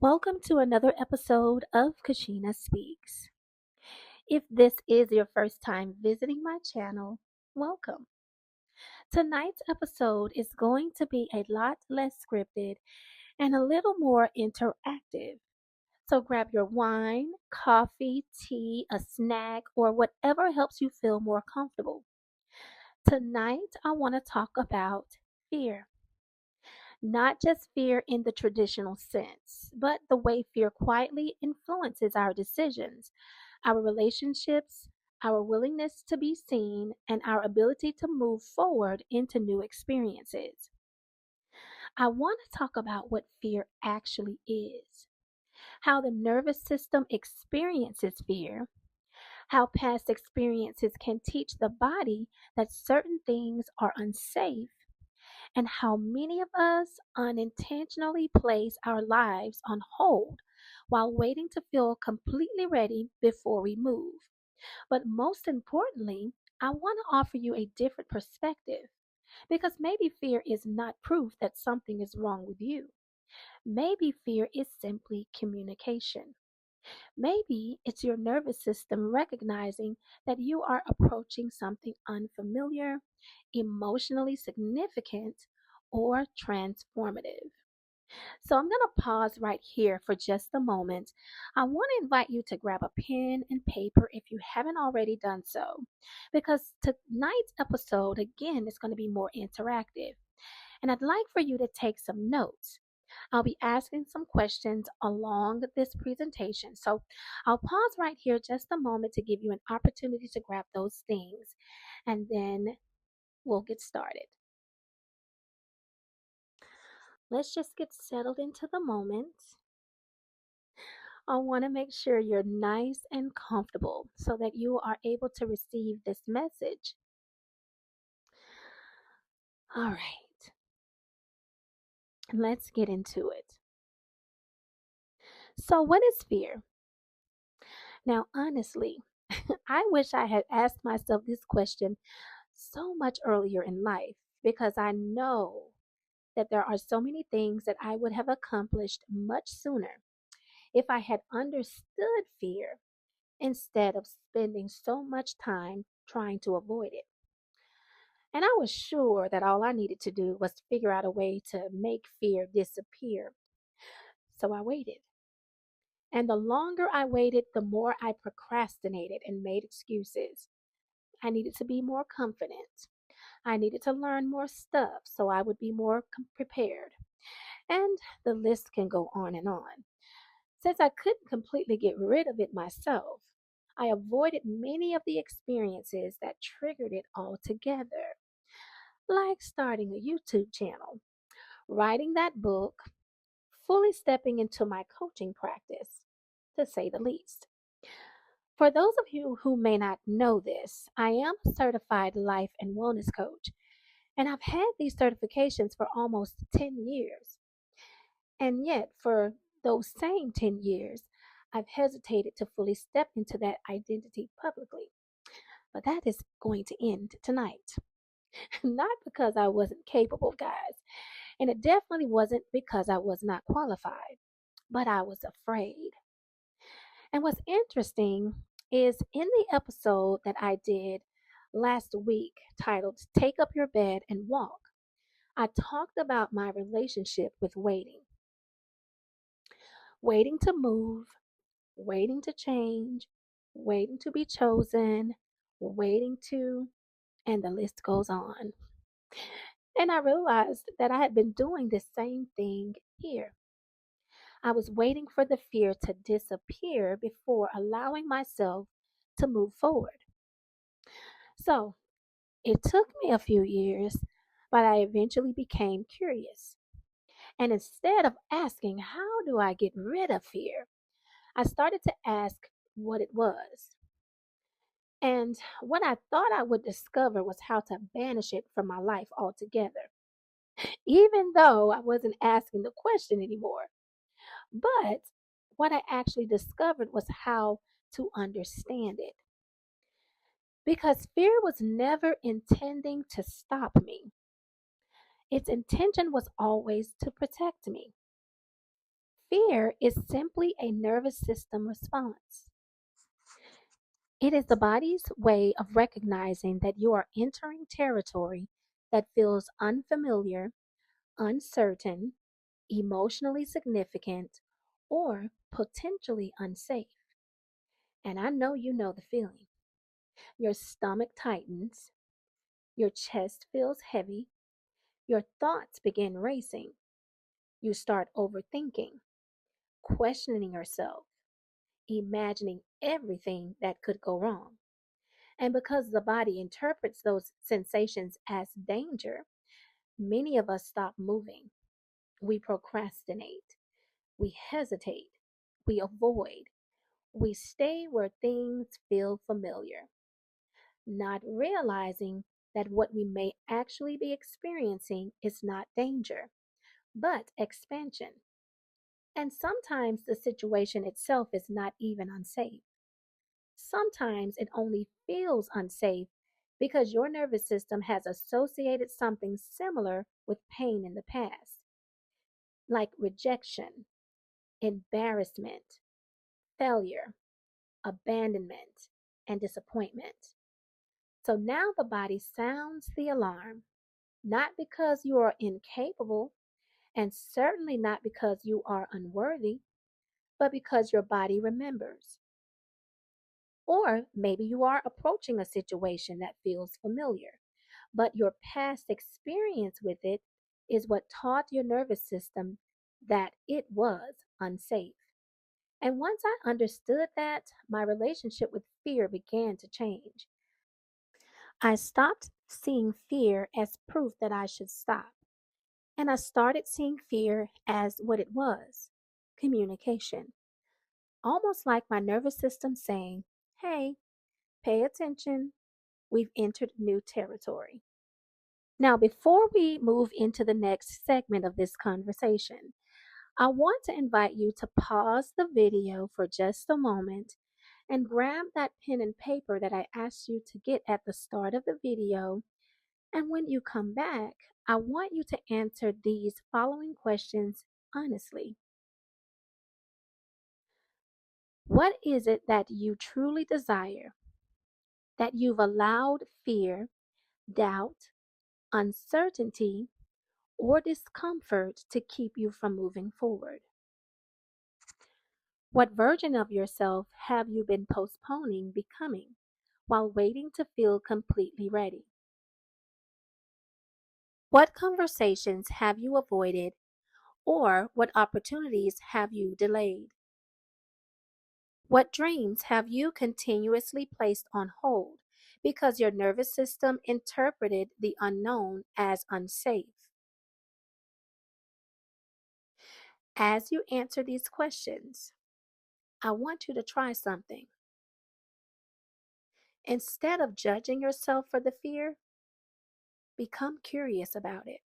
Welcome to another episode of Kashina Speaks. If this is your first time visiting my channel, welcome. Tonight's episode is going to be a lot less scripted and a little more interactive. So grab your wine, coffee, tea, a snack, or whatever helps you feel more comfortable. Tonight, I want to talk about fear. Not just fear in the traditional sense, but the way fear quietly influences our decisions, our relationships, our willingness to be seen, and our ability to move forward into new experiences. I want to talk about what fear actually is, how the nervous system experiences fear, how past experiences can teach the body that certain things are unsafe, and how many of us unintentionally place our lives on hold while waiting to feel completely ready before we move. But most importantly, I want to offer you a different perspective because maybe fear is not proof that something is wrong with you. Maybe fear is simply communication. Maybe it's your nervous system recognizing that you are approaching something unfamiliar, emotionally significant, or transformative. So I'm going to pause right here for just a moment. I want to invite you to grab a pen and paper if you haven't already done so, because tonight's episode, again, is going to be more interactive. And I'd like for you to take some notes. I'll be asking some questions along this presentation. So I'll pause right here just a moment to give you an opportunity to grab those things, and then we'll get started. Let's just get settled into the moment. I want to make sure you're nice and comfortable so that you are able to receive this message. All right, let's get into it. So, what is fear? Now, honestly, I wish I had asked myself this question so much earlier in life because I know that there are so many things that I would have accomplished much sooner if I had understood fear instead of spending so much time trying to avoid it. And I was sure that all I needed to do was figure out a way to make fear disappear. So I waited. And the longer I waited, the more I procrastinated and made excuses. I needed to be more confident. I needed to learn more stuff so I would be more prepared. And the list can go on and on. Since I couldn't completely get rid of it myself, I avoided many of the experiences that triggered it altogether, like starting a YouTube channel, writing that book, fully stepping into my coaching practice, to say the least. For those of you who may not know this, I am a certified life and wellness coach, and I've had these certifications for almost 10 years. And yet, for those same 10 years, I've hesitated to fully step into that identity publicly. But that is going to end tonight. Not because I wasn't capable, guys, and it definitely wasn't because I was not qualified, but I was afraid. And what's interesting is in the episode that I did last week titled Take Up Your Bed and Walk, I talked about my relationship with waiting. Waiting to move, waiting to change, waiting to be chosen, waiting to, and the list goes on. And I realized that I had been doing the same thing here. I was waiting for the fear to disappear before allowing myself to move forward. So it took me a few years, but I eventually became curious. And instead of asking, how do I get rid of fear? I started to ask what it was. And what I thought I would discover was how to banish it from my life altogether, even though I wasn't asking the question anymore. But what I actually discovered was how to understand it. Because fear was never intending to stop me, its intention was always to protect me. Fear is simply a nervous system response. It is the body's way of recognizing that you are entering territory that feels unfamiliar, uncertain, emotionally significant, or potentially unsafe. And I know you know the feeling. Your stomach tightens, your chest feels heavy, your thoughts begin racing. You start overthinking, questioning yourself, imagining everything that could go wrong. And because the body interprets those sensations as danger, many of us stop moving. We procrastinate, we hesitate, we avoid, we stay where things feel familiar, not realizing that what we may actually be experiencing is not danger, but expansion. And sometimes the situation itself is not even unsafe. Sometimes it only feels unsafe because your nervous system has associated something similar with pain in the past, like rejection, embarrassment, failure, abandonment, and disappointment. So now the body sounds the alarm, not because you are incapable, and certainly not because you are unworthy, but because your body remembers. Or maybe you are approaching a situation that feels familiar, but your past experience with it is what taught your nervous system that it was unsafe. And once I understood that, my relationship with fear began to change. I stopped seeing fear as proof that I should stop, and I started seeing fear as what it was: communication. Almost like my nervous system saying, "Hey, pay attention, we've entered new territory." Now, before we move into the next segment of this conversation, I want to invite you to pause the video for just a moment and grab that pen and paper that I asked you to get at the start of the video. And when you come back, I want you to answer these following questions honestly. What is it that you truly desire, that you've allowed fear, doubt, uncertainty, or discomfort to keep you from moving forward? What version of yourself have you been postponing becoming while waiting to feel completely ready? What conversations have you avoided, or what opportunities have you delayed? What dreams have you continuously placed on hold because your nervous system interpreted the unknown as unsafe? As you answer these questions, I want you to try something. Instead of judging yourself for the fear, become curious about it.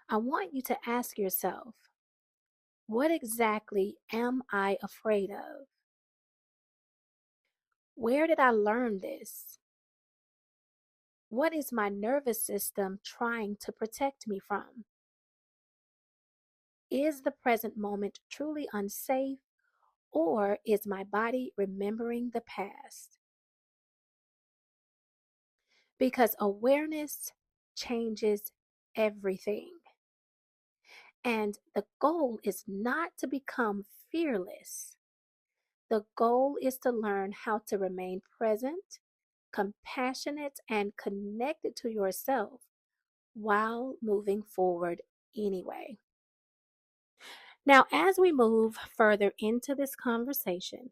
I want you to ask yourself, what exactly am I afraid of? Where did I learn this? What is my nervous system trying to protect me from? Is the present moment truly unsafe, or is my body remembering the past? Because awareness changes everything. And the goal is not to become fearless. The goal is to learn how to remain present, compassionate, and connected to yourself while moving forward anyway. Now, as we move further into this conversation,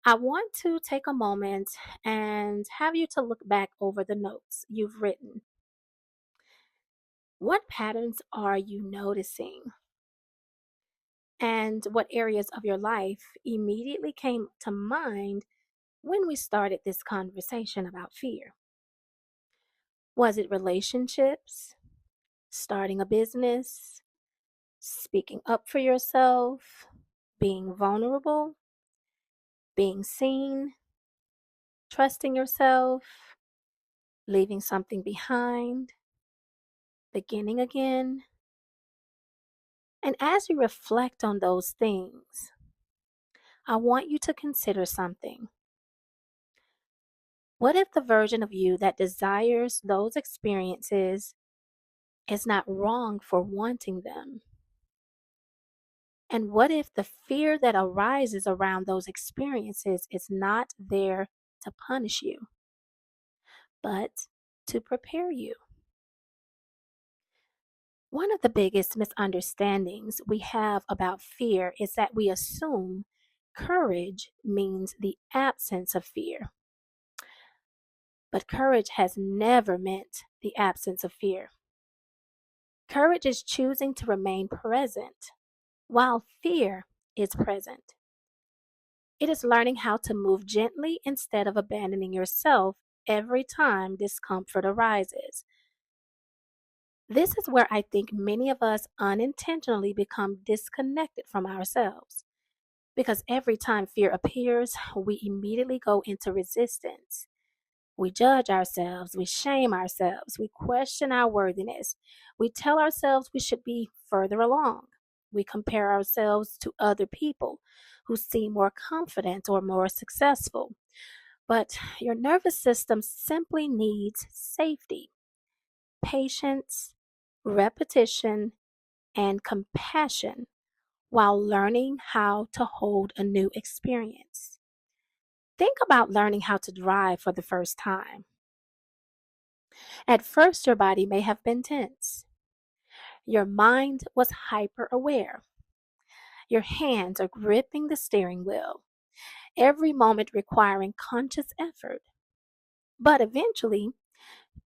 I want to take a moment and have you to look back over the notes you've written. What patterns are you noticing? And what areas of your life immediately came to mind when we started this conversation about fear? Was it relationships, starting a business, speaking up for yourself, being vulnerable, being seen, trusting yourself, leaving something behind, beginning again? And as you reflect on those things, I want you to consider something. What if the version of you that desires those experiences is not wrong for wanting them? And what if the fear that arises around those experiences is not there to punish you, but to prepare you? One of the biggest misunderstandings we have about fear is that we assume courage means the absence of fear. But courage has never meant the absence of fear. Courage is choosing to remain present while fear is present. It is learning how to move gently instead of abandoning yourself every time discomfort arises. This is where I think many of us unintentionally become disconnected from ourselves. Because every time fear appears, we immediately go into resistance. We judge ourselves, we shame ourselves, we question our worthiness. We tell ourselves we should be further along. We compare ourselves to other people who seem more confident or more successful. But your nervous system simply needs safety, patience, repetition, and compassion while learning how to hold a new experience. Think about learning how to drive for the first time. At first, your body may have been tense. Your mind was hyper aware. Your hands are gripping the steering wheel, every moment requiring conscious effort. But eventually,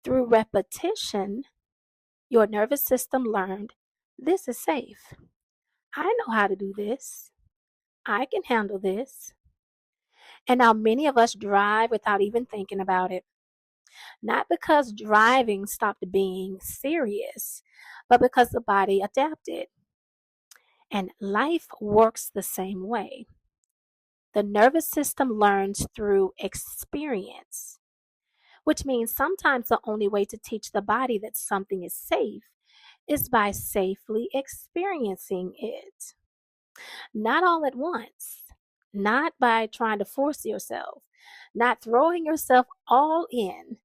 through repetition, your nervous system learned this is safe. I know how to do this. I can handle this. And now many of us drive without even thinking about it. Not because driving stopped being serious, but because the body adapted. And life works the same way. The nervous system learns through experience, which means sometimes the only way to teach the body that something is safe is by safely experiencing it. Not all at once, not by trying to force yourself, not throwing yourself all in,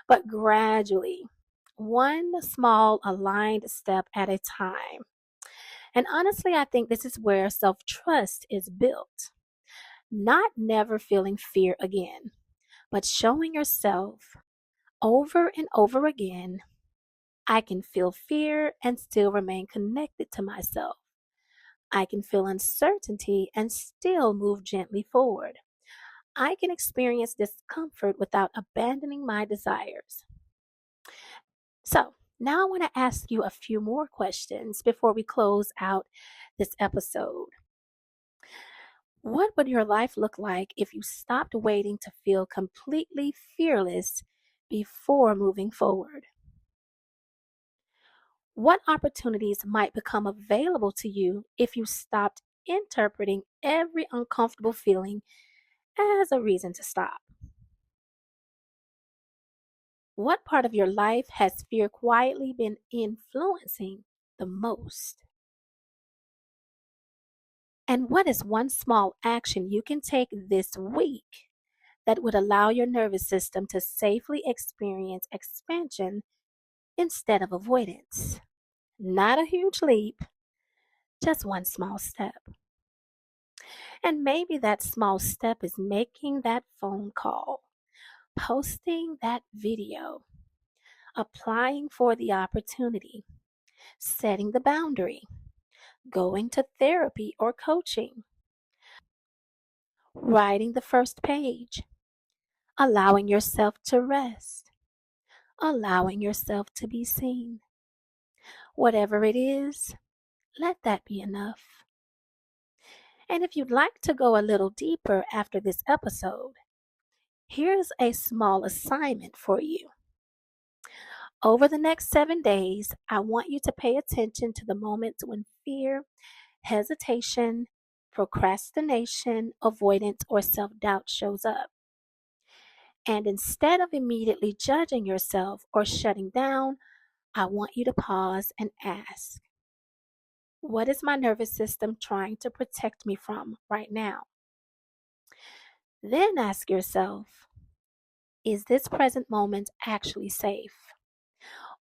but gradually, one small aligned step at a time. And honestly, I think this is where self trust is built. Not never feeling fear again, but showing yourself over and over again, I can feel fear and still remain connected to myself. I can feel uncertainty and still move gently forward. I can experience discomfort without abandoning my desires. So, now I want to ask you a few more questions before we close out this episode. What would your life look like if you stopped waiting to feel completely fearless before moving forward? What opportunities might become available to you if you stopped interpreting every uncomfortable feeling as a reason to stop? What part of your life has fear quietly been influencing the most? And what is one small action you can take this week that would allow your nervous system to safely experience expansion instead of avoidance? Not a huge leap, just one small step. And maybe that small step is making that phone call, posting that video, applying for the opportunity, setting the boundary, going to therapy or coaching, writing the first page, allowing yourself to rest, allowing yourself to be seen. Whatever it is, let that be enough. And if you'd like to go a little deeper after this episode, here's a small assignment for you. Over the next 7 days, I want you to pay attention to the moments when fear, hesitation, procrastination, avoidance, or self doubt shows up. And instead of immediately judging yourself or shutting down, I want you to pause and ask, What is my nervous system trying to protect me from right now? Then ask yourself, is this present moment actually safe?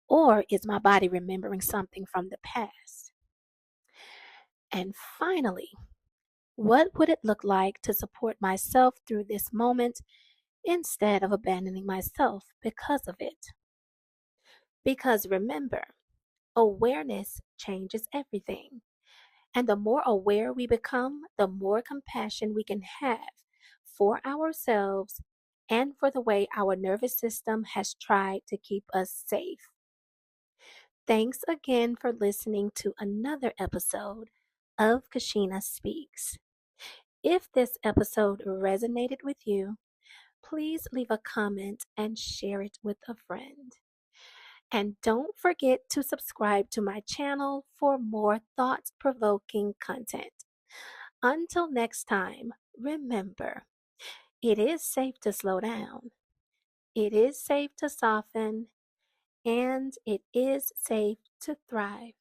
Or is my body remembering something from the past? And finally, what would it look like to support myself through this moment instead of abandoning myself because of it? Because remember, awareness changes everything. And the more aware we become, the more compassion we can have for ourselves and for the way our nervous system has tried to keep us safe. Thanks again for listening to another episode of Kashina Speaks. If this episode resonated with you, please leave a comment and share it with a friend. And don't forget to subscribe to my channel for more thought provoking content. Until next time, remember, it is safe to slow down, it is safe to soften, and it is safe to thrive.